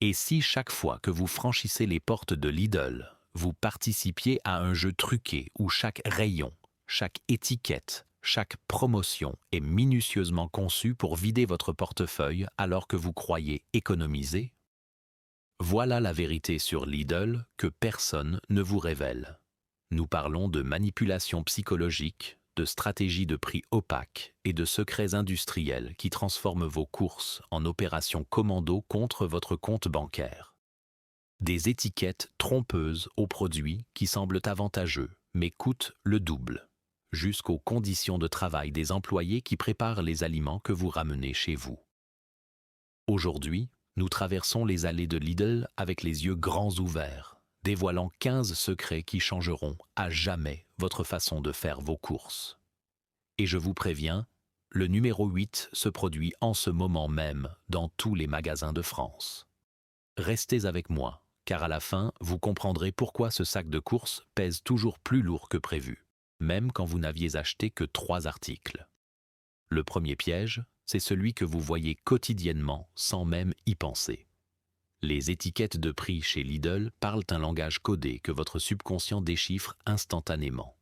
Et si chaque fois que vous franchissez les portes de Lidl, vous participiez à un jeu truqué où chaque rayon, chaque étiquette, chaque promotion est minutieusement conçue pour vider votre portefeuille alors que vous croyez économiser? Voilà la vérité sur Lidl que personne ne vous révèle. Nous parlons de manipulation psychologique, de stratégies de prix opaques et de secrets industriels qui transforment vos courses en opérations commando contre votre compte bancaire. Des étiquettes trompeuses aux produits qui semblent avantageux mais coûtent le double, jusqu'aux conditions de travail des employés qui préparent les aliments que vous ramenez chez vous. Aujourd'hui, nous traversons les allées de Lidl avec les yeux grands ouverts, dévoilant 15 secrets qui changeront à jamais votre façon de faire vos courses. Et je vous préviens, le numéro 8 se produit en ce moment même dans tous les magasins de France. Restez avec moi, car à la fin, vous comprendrez pourquoi ce sac de courses pèse toujours plus lourd que prévu, même quand vous n'aviez acheté que 3 articles. Le premier piège, c'est celui que vous voyez quotidiennement sans même y penser. Les étiquettes de prix chez Lidl parlent un langage codé que votre subconscient déchiffre instantanément.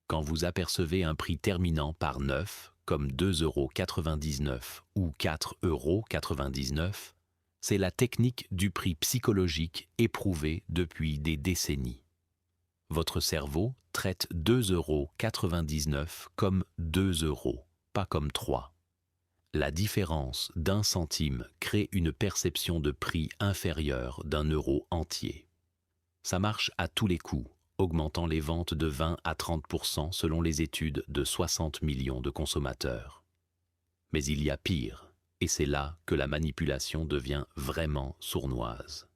Quand vous apercevez un prix terminant par 9, comme 2,99 € ou 4,99 €, c'est la technique du prix psychologique éprouvée depuis des décennies. Votre cerveau traite 2,99 € comme 2 €, pas comme 3. La différence d'1 centime crée une perception de prix inférieure d'1 euro entier. Ça marche à tous les coups, augmentant les ventes de 20 à 30% selon les études de 60 millions de consommateurs. Mais il y a pire, et c'est là que la manipulation devient vraiment sournoise.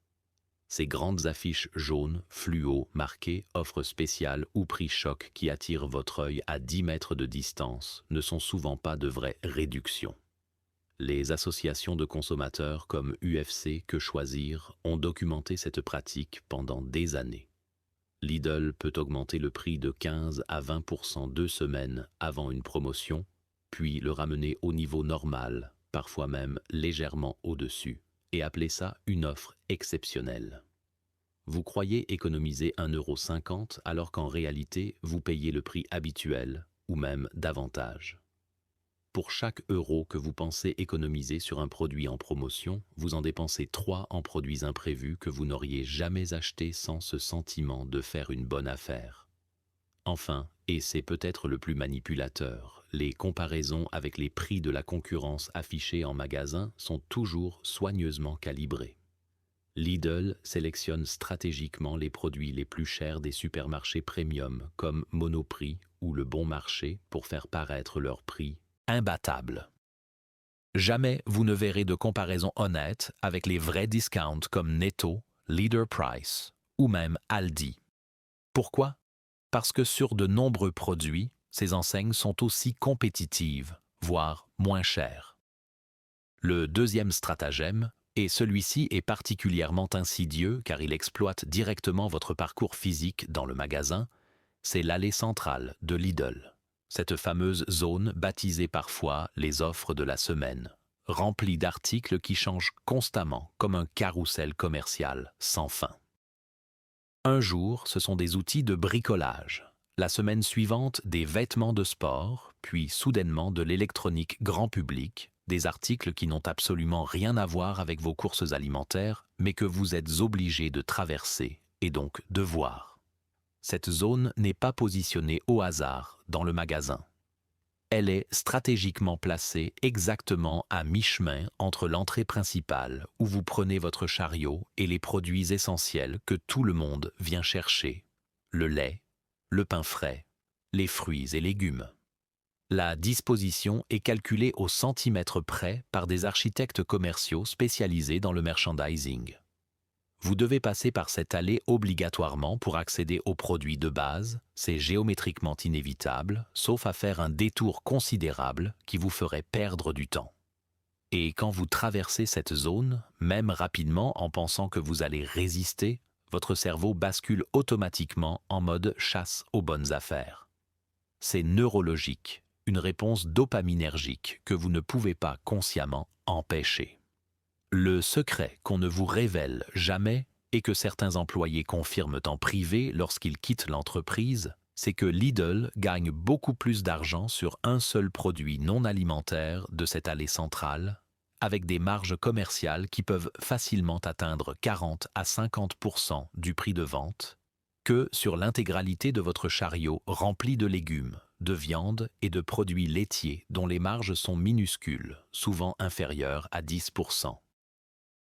Ces grandes affiches jaunes, fluo, marquées offres spéciales ou prix choc qui attirent votre œil à 10 mètres de distance ne sont souvent pas de vraies réductions. Les associations de consommateurs comme UFC Que Choisir ont documenté cette pratique pendant des années. Lidl peut augmenter le prix de 15 à 20% 2 semaines avant une promotion, puis le ramener au niveau normal, parfois même légèrement au-dessus, et appeler ça une offre exceptionnelle. Vous croyez économiser 1,50 € alors qu'en réalité, vous payez le prix habituel, ou même davantage. Pour chaque euro que vous pensez économiser sur un produit en promotion, vous en dépensez 3 en produits imprévus que vous n'auriez jamais achetés sans ce sentiment de faire une bonne affaire. Enfin, et c'est peut-être le plus manipulateur, les comparaisons avec les prix de la concurrence affichés en magasin sont toujours soigneusement calibrées. Lidl sélectionne stratégiquement les produits les plus chers des supermarchés premium comme Monoprix ou Le Bon Marché pour faire paraître leur prix imbattable. Jamais vous ne verrez de comparaison honnête avec les vrais discounts comme Netto, Leader Price ou même Aldi. Pourquoi? Parce que sur de nombreux produits, ces enseignes sont aussi compétitives, voire moins chères. Le deuxième stratagème, et celui-ci est particulièrement insidieux car il exploite directement votre parcours physique dans le magasin, c'est l'allée centrale de Lidl. Cette fameuse zone baptisée parfois les offres de la semaine, remplie d'articles qui changent constamment comme un carrousel commercial sans fin. Un jour, ce sont des outils de bricolage. La semaine suivante, des vêtements de sport, puis soudainement de l'électronique grand public, des articles qui n'ont absolument rien à voir avec vos courses alimentaires, mais que vous êtes obligé de traverser et donc de voir. Cette zone n'est pas positionnée au hasard dans le magasin. Elle est stratégiquement placée exactement à mi-chemin entre l'entrée principale où vous prenez votre chariot et les produits essentiels que tout le monde vient chercher: le lait, le pain frais, les fruits et légumes. La disposition est calculée au centimètre près par des architectes commerciaux spécialisés dans le merchandising. Vous devez passer par cette allée obligatoirement pour accéder aux produits de base, c'est géométriquement inévitable, sauf à faire un détour considérable qui vous ferait perdre du temps. Et quand vous traversez cette zone, même rapidement en pensant que vous allez résister, votre cerveau bascule automatiquement en mode chasse aux bonnes affaires. C'est neurologique, une réponse dopaminergique que vous ne pouvez pas consciemment empêcher. Le secret qu'on ne vous révèle jamais et que certains employés confirment en privé lorsqu'ils quittent l'entreprise, c'est que Lidl gagne beaucoup plus d'argent sur un seul produit non alimentaire de cette allée centrale, avec des marges commerciales qui peuvent facilement atteindre 40 à 50% du prix de vente, que sur l'intégralité de votre chariot rempli de légumes, de viande et de produits laitiers dont les marges sont minuscules, souvent inférieures à 10%.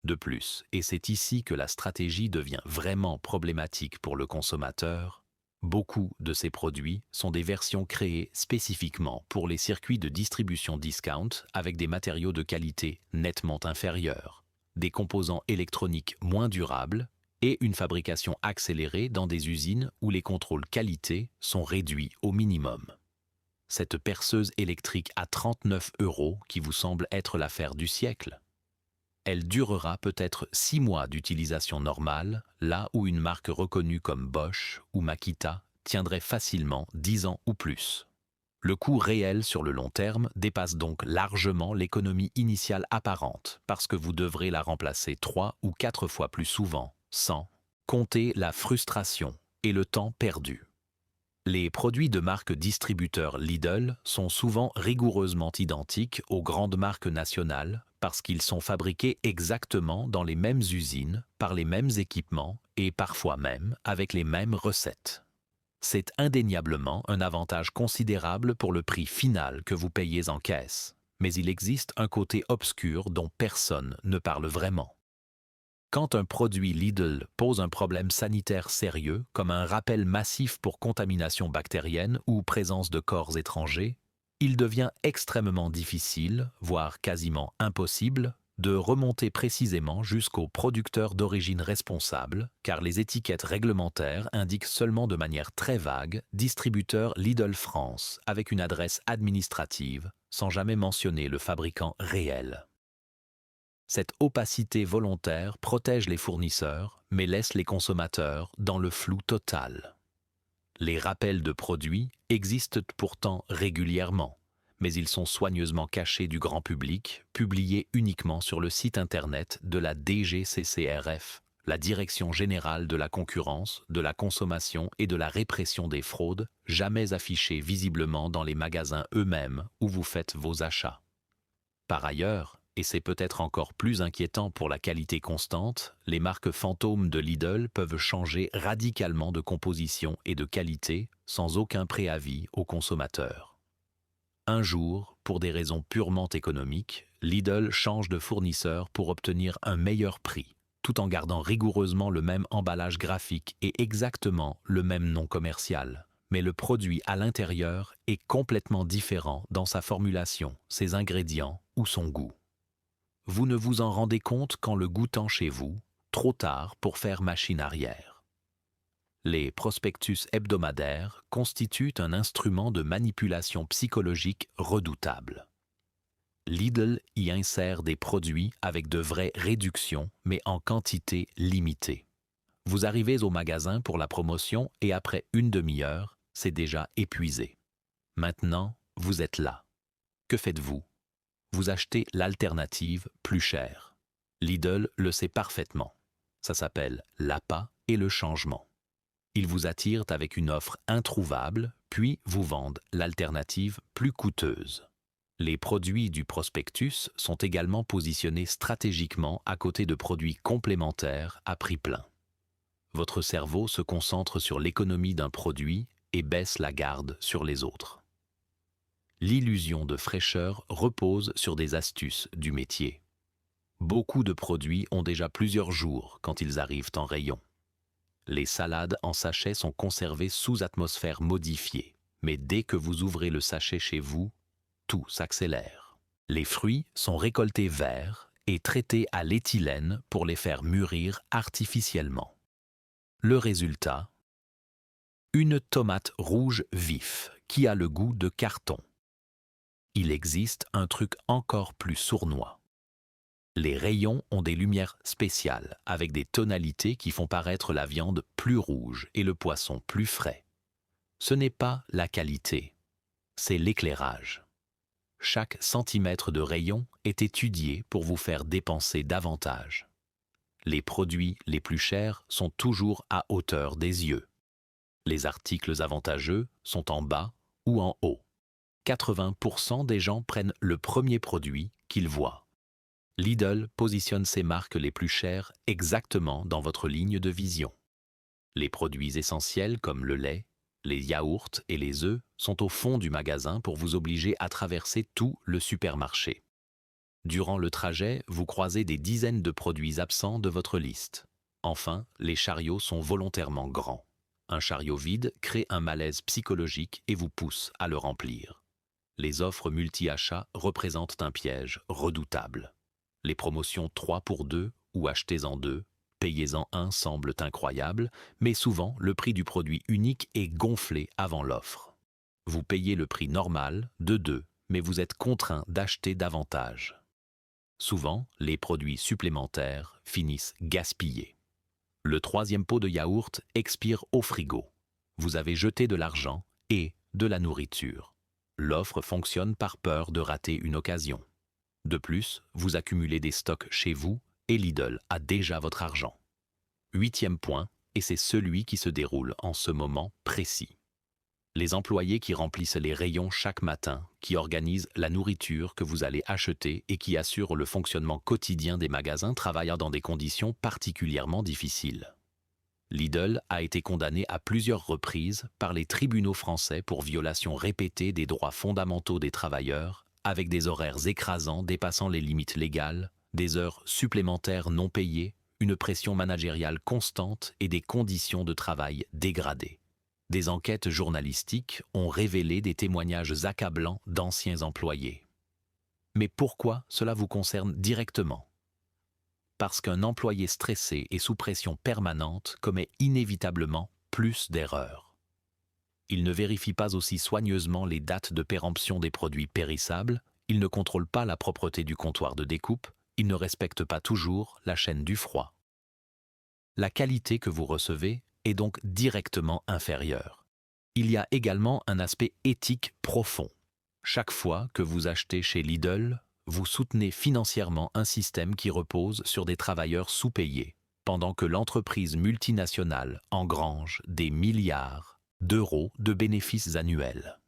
De plus, et c'est ici que la stratégie devient vraiment problématique pour le consommateur, beaucoup de ces produits sont des versions créées spécifiquement pour les circuits de distribution discount avec des matériaux de qualité nettement inférieure, des composants électroniques moins durables et une fabrication accélérée dans des usines où les contrôles qualité sont réduits au minimum. Cette perceuse électrique à 39 € qui vous semble être l'affaire du siècle, elle durera peut-être 6 mois d'utilisation normale, là où une marque reconnue comme Bosch ou Makita tiendrait facilement 10 ans ou plus. Le coût réel sur le long terme dépasse donc largement l'économie initiale apparente, parce que vous devrez la remplacer 3 ou 4 fois plus souvent, sans compter la frustration et le temps perdu. Les produits de marque distributeur Lidl sont souvent rigoureusement identiques aux grandes marques nationales parce qu'ils sont fabriqués exactement dans les mêmes usines, par les mêmes équipements et parfois même avec les mêmes recettes. C'est indéniablement un avantage considérable pour le prix final que vous payez en caisse, mais il existe un côté obscur dont personne ne parle vraiment. Quand un produit Lidl pose un problème sanitaire sérieux, comme un rappel massif pour contamination bactérienne ou présence de corps étrangers, il devient extrêmement difficile, voire quasiment impossible, de remonter précisément jusqu'au producteur d'origine responsable, car les étiquettes réglementaires indiquent seulement de manière très vague « distributeur Lidl France » avec une adresse administrative, sans jamais mentionner le fabricant réel. Cette opacité volontaire protège les fournisseurs, mais laisse les consommateurs dans le flou total. Les rappels de produits existent pourtant régulièrement, mais ils sont soigneusement cachés du grand public, publiés uniquement sur le site internet de la DGCCRF, la Direction générale de la concurrence, de la consommation et de la répression des fraudes, jamais affichés visiblement dans les magasins eux-mêmes où vous faites vos achats. Par ailleurs, et c'est peut-être encore plus inquiétant pour la qualité constante, les marques fantômes de Lidl peuvent changer radicalement de composition et de qualité sans aucun préavis aux consommateurs. Un jour, pour des raisons purement économiques, Lidl change de fournisseur pour obtenir un meilleur prix, tout en gardant rigoureusement le même emballage graphique et exactement le même nom commercial. Mais le produit à l'intérieur est complètement différent dans sa formulation, ses ingrédients ou son goût. Vous ne vous en rendez compte qu'en le goûtant chez vous, trop tard pour faire machine arrière. Les prospectus hebdomadaires constituent un instrument de manipulation psychologique redoutable. Lidl y insère des produits avec de vraies réductions, mais en quantité limitée. Vous arrivez au magasin pour la promotion et après une demi-heure, c'est déjà épuisé. Maintenant, vous êtes là. Que faites-vous? Vous achetez l'alternative plus chère. Lidl le sait parfaitement. Ça s'appelle l'appât et le changement. Ils vous attirent avec une offre introuvable, puis vous vendent l'alternative plus coûteuse. Les produits du prospectus sont également positionnés stratégiquement à côté de produits complémentaires à prix plein. Votre cerveau se concentre sur l'économie d'un produit et baisse la garde sur les autres. L'illusion de fraîcheur repose sur des astuces du métier. Beaucoup de produits ont déjà plusieurs jours quand ils arrivent en rayon. Les salades en sachet sont conservées sous atmosphère modifiée, mais dès que vous ouvrez le sachet chez vous, tout s'accélère. Les fruits sont récoltés verts et traités à l'éthylène pour les faire mûrir artificiellement. Le résultat? Une tomate rouge vif qui a le goût de carton. Il existe un truc encore plus sournois. Les rayons ont des lumières spéciales avec des tonalités qui font paraître la viande plus rouge et le poisson plus frais. Ce n'est pas la qualité, c'est l'éclairage. Chaque centimètre de rayon est étudié pour vous faire dépenser davantage. Les produits les plus chers sont toujours à hauteur des yeux. Les articles avantageux sont en bas ou en haut. 80% des gens prennent le premier produit qu'ils voient. Lidl positionne ses marques les plus chères exactement dans votre ligne de vision. Les produits essentiels comme le lait, les yaourts et les œufs sont au fond du magasin pour vous obliger à traverser tout le supermarché. Durant le trajet, vous croisez des dizaines de produits absents de votre liste. Enfin, les chariots sont volontairement grands. Un chariot vide crée un malaise psychologique et vous pousse à le remplir. Les offres multi-achats représentent un piège redoutable. Les promotions 3 pour 2 ou achetez-en 2, payez-en un semblent incroyables, mais souvent le prix du produit unique est gonflé avant l'offre. Vous payez le prix normal de 2, mais vous êtes contraint d'acheter davantage. Souvent, les produits supplémentaires finissent gaspillés. Le 3e pot de yaourt expire au frigo. Vous avez jeté de l'argent et de la nourriture. L'offre fonctionne par peur de rater une occasion. De plus, vous accumulez des stocks chez vous et Lidl a déjà votre argent. 8e point, et c'est celui qui se déroule en ce moment précis. Les employés qui remplissent les rayons chaque matin, qui organisent la nourriture que vous allez acheter et qui assurent le fonctionnement quotidien des magasins travaillent dans des conditions particulièrement difficiles. Lidl a été condamné à plusieurs reprises par les tribunaux français pour violation répétée des droits fondamentaux des travailleurs, avec des horaires écrasants dépassant les limites légales, des heures supplémentaires non payées, une pression managériale constante et des conditions de travail dégradées. Des enquêtes journalistiques ont révélé des témoignages accablants d'anciens employés. Mais pourquoi cela vous concerne directement ? Parce qu'un employé stressé et sous pression permanente commet inévitablement plus d'erreurs. Il ne vérifie pas aussi soigneusement les dates de péremption des produits périssables, il ne contrôle pas la propreté du comptoir de découpe, il ne respecte pas toujours la chaîne du froid. La qualité que vous recevez est donc directement inférieure. Il y a également un aspect éthique profond. Chaque fois que vous achetez chez Lidl, vous soutenez financièrement un système qui repose sur des travailleurs sous-payés, pendant que l'entreprise multinationale engrange des milliards d'euros de bénéfices annuels.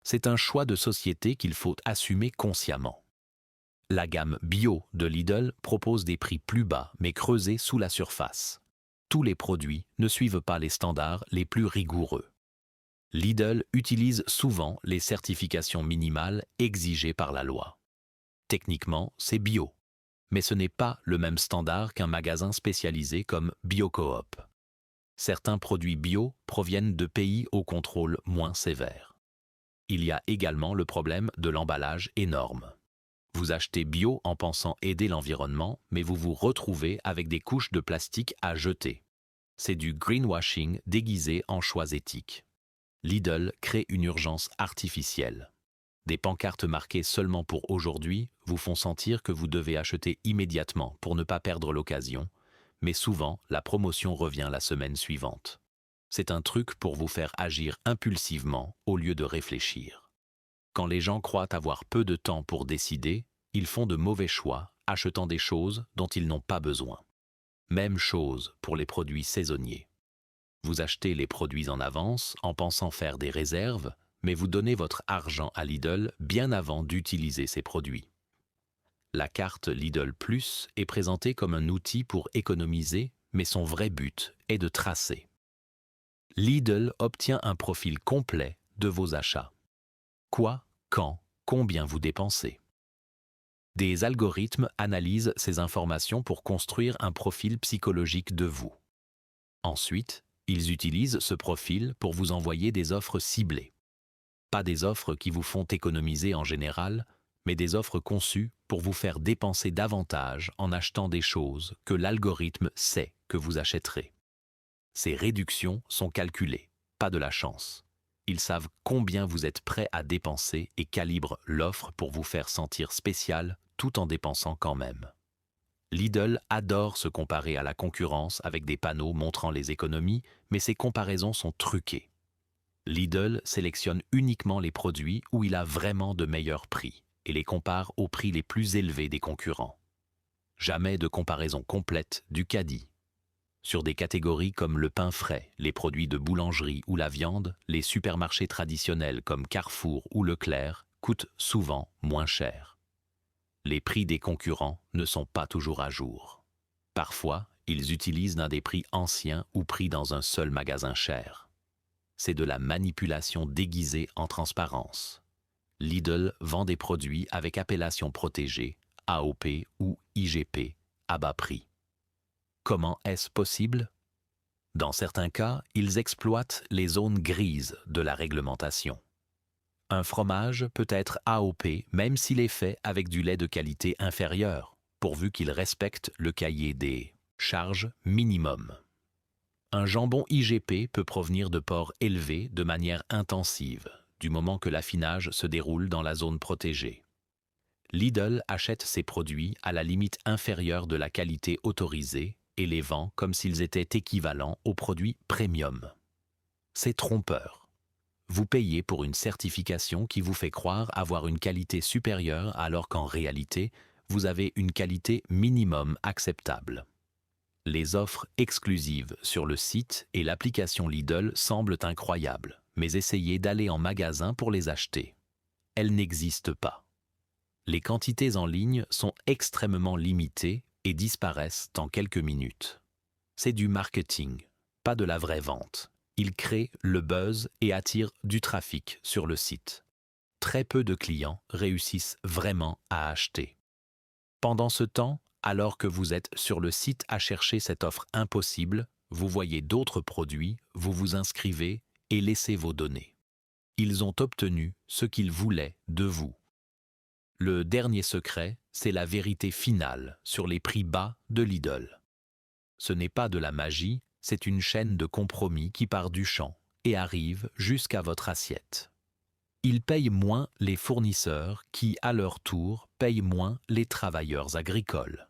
C'est un choix de société qu'il faut assumer consciemment. La gamme bio de Lidl propose des prix plus bas mais creusés sous la surface. Tous les produits ne suivent pas les standards les plus rigoureux. Lidl utilise souvent les certifications minimales exigées par la loi. Techniquement, c'est bio, mais ce n'est pas le même standard qu'un magasin spécialisé comme BioCoop. Certains produits bio proviennent de pays au contrôle moins sévère. Il y a également le problème de l'emballage énorme. Vous achetez bio en pensant aider l'environnement, mais vous vous retrouvez avec des couches de plastique à jeter. C'est du greenwashing déguisé en choix éthiques. Lidl crée une urgence artificielle. Des pancartes marquées seulement pour aujourd'hui vous font sentir que vous devez acheter immédiatement pour ne pas perdre l'occasion, mais souvent la promotion revient la semaine suivante. C'est un truc pour vous faire agir impulsivement au lieu de réfléchir. Quand les gens croient avoir peu de temps pour décider, ils font de mauvais choix, achetant des choses dont ils n'ont pas besoin. Même chose pour les produits saisonniers. Vous achetez les produits en avance en pensant faire des réserves, mais vous donnez votre argent à Lidl bien avant d'utiliser ces produits. La carte Lidl Plus est présentée comme un outil pour économiser, mais son vrai but est de tracer. Lidl obtient un profil complet de vos achats. Quoi, quand, combien vous dépensez. Des algorithmes analysent ces informations pour construire un profil psychologique de vous. Ensuite, ils utilisent ce profil pour vous envoyer des offres ciblées. Pas des offres qui vous font économiser en général, mais des offres conçues pour vous faire dépenser davantage en achetant des choses que l'algorithme sait que vous achèterez. Ces réductions sont calculées, pas de la chance. Ils savent combien vous êtes prêt à dépenser et calibrent l'offre pour vous faire sentir spécial tout en dépensant quand même. Lidl adore se comparer à la concurrence avec des panneaux montrant les économies, mais ces comparaisons sont truquées. Lidl sélectionne uniquement les produits où il a vraiment de meilleurs prix et les compare aux prix les plus élevés des concurrents. Jamais de comparaison complète du caddie. Sur des catégories comme le pain frais, les produits de boulangerie ou la viande, les supermarchés traditionnels comme Carrefour ou Leclerc coûtent souvent moins cher. Les prix des concurrents ne sont pas toujours à jour. Parfois, ils utilisent un des prix anciens ou pris dans un seul magasin cher. C'est de la manipulation déguisée en transparence. Lidl vend des produits avec appellation protégée, AOP ou IGP, à bas prix. Comment est-ce possible? Dans certains cas, ils exploitent les zones grises de la réglementation. Un fromage peut être AOP même s'il est fait avec du lait de qualité inférieure, pourvu qu'il respecte le cahier des charges minimum. Un jambon IGP peut provenir de porcs élevés de manière intensive, du moment que l'affinage se déroule dans la zone protégée. Lidl achète ces produits à la limite inférieure de la qualité autorisée et les vend comme s'ils étaient équivalents aux produits premium. C'est trompeur. Vous payez pour une certification qui vous fait croire avoir une qualité supérieure alors qu'en réalité, vous avez une qualité minimum acceptable. Les offres exclusives sur le site et l'application Lidl semblent incroyables, mais essayez d'aller en magasin pour les acheter. Elles n'existent pas. Les quantités en ligne sont extrêmement limitées et disparaissent en quelques minutes. C'est du marketing, pas de la vraie vente. Ils créent le buzz et attirent du trafic sur le site. Très peu de clients réussissent vraiment à acheter. Pendant ce temps, alors que vous êtes sur le site à chercher cette offre impossible, vous voyez d'autres produits, vous vous inscrivez et laissez vos données. Ils ont obtenu ce qu'ils voulaient de vous. Le dernier secret, c'est la vérité finale sur les prix bas de Lidl. Ce n'est pas de la magie, c'est une chaîne de compromis qui part du champ et arrive jusqu'à votre assiette. Ils payent moins les fournisseurs qui, à leur tour, payent moins les travailleurs agricoles.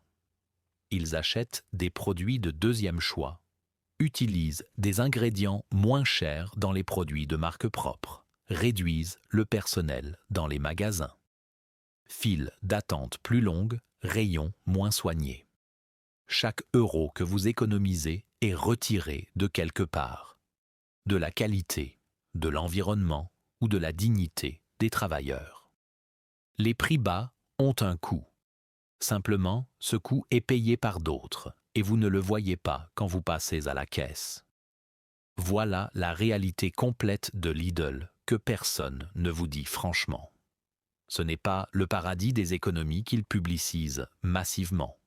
Ils achètent des produits de deuxième choix, utilisent des ingrédients moins chers dans les produits de marque propre, réduisent le personnel dans les magasins. Files d'attente plus longues, rayons moins soignés. Chaque euro que vous économisez est retiré de quelque part. De la qualité, de l'environnement ou de la dignité des travailleurs. Les prix bas ont un coût. Simplement, ce coût est payé par d'autres et vous ne le voyez pas quand vous passez à la caisse. Voilà la réalité complète de Lidl que personne ne vous dit franchement. Ce n'est pas le paradis des économies qu'ils publicisent massivement.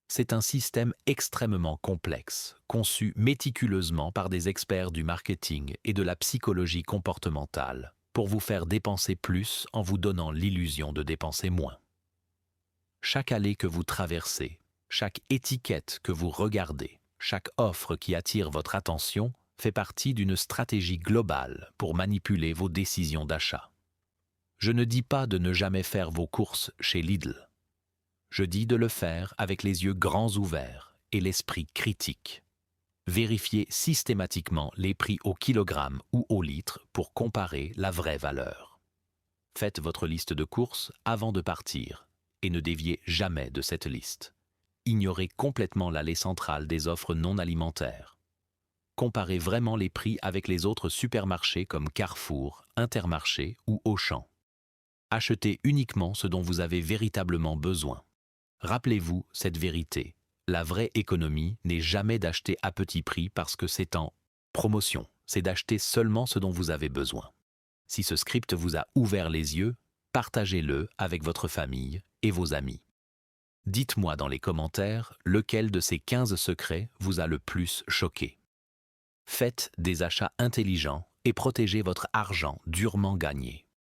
C'est un système extrêmement complexe, conçu méticuleusement par des experts du marketing et de la psychologie comportementale, pour vous faire dépenser plus en vous donnant l'illusion de dépenser moins. Chaque allée que vous traversez, chaque étiquette que vous regardez, chaque offre qui attire votre attention fait partie d'une stratégie globale pour manipuler vos décisions d'achat. Je ne dis pas de ne jamais faire vos courses chez Lidl. Je dis de le faire avec les yeux grands ouverts et l'esprit critique. Vérifiez systématiquement les prix au kilogramme ou au litre pour comparer la vraie valeur. Faites votre liste de courses avant de partir et ne déviez jamais de cette liste. Ignorez complètement l'allée centrale des offres non alimentaires. Comparez vraiment les prix avec les autres supermarchés comme Carrefour, Intermarché ou Auchan. Achetez uniquement ce dont vous avez véritablement besoin. Rappelez-vous cette vérité. La vraie économie n'est jamais d'acheter à petit prix parce que c'est en promotion. C'est d'acheter seulement ce dont vous avez besoin. Si ce script vous a ouvert les yeux, partagez-le avec votre famille et vos amis. Dites-moi dans les commentaires lequel de ces 15 secrets vous a le plus choqué. Faites des achats intelligents et protégez votre argent durement gagné.